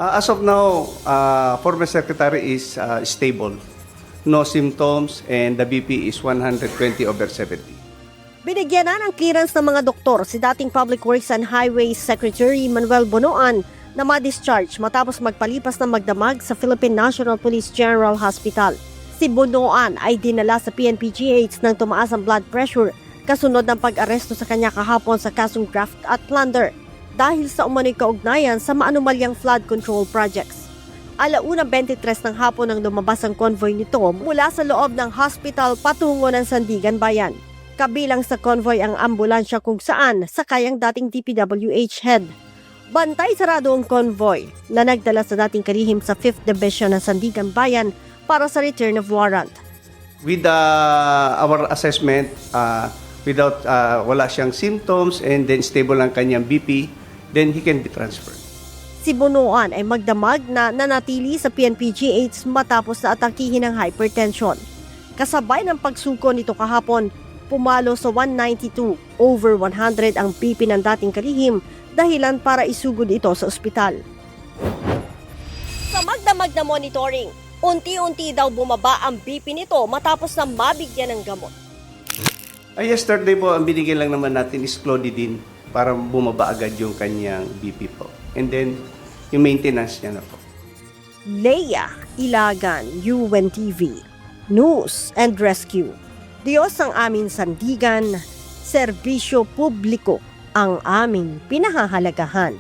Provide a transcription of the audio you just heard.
As of now, former secretary is stable. No symptoms and the BP is 120/70. Binigyan na ng clearance ng mga doktor si dating Public Works and Highways Secretary Manuel Bonoan na ma-discharge matapos magpalipas ng magdamag sa Philippine National Police General Hospital. Si Bonoan ay dinala sa PNP-GH nang tumaas ang blood pressure kasunod ng pag-aresto sa kanya kahapon sa kasong graft at plunder dahil sa umano'y kaugnayan sa maanumalyang flood control projects. 1:23 ng hapon nang lumabas ang convoy nito mula sa loob ng hospital patungo ng Sandigan Bayan. Kabilang sa convoy ang ambulansya kung saan sakay ang dating DPWH head. Bantay sarado ang convoy na nagdala sa dating kalihim sa 5th Division ng Sandigan Bayan para sa return of warrant. With our assessment, wala siyang symptoms and then stable ang kanyang BP, then he can be transferred. Si Bonoan ay magdamag na nanatili sa PNP-GH matapos na atakihin ng hypertension. Kasabay ng pagsuko nito kahapon, pumalo sa 192/100 ang BP ng dating kalihim dahilan para isugod ito sa ospital. Sa magdamag na monitoring, unti-unti daw bumaba ang BP nito matapos na mabigyan ng gamot. Yesterday po, ang binigyan lang naman natin is clonidine para bumaba agad yung kanyang BP po. And then, yung maintenance niya na po. Leia Ilagan, UNTV, News and Rescue. Diyos ang aming sandigan, serbisyo publiko ang aming pinahahalagahan.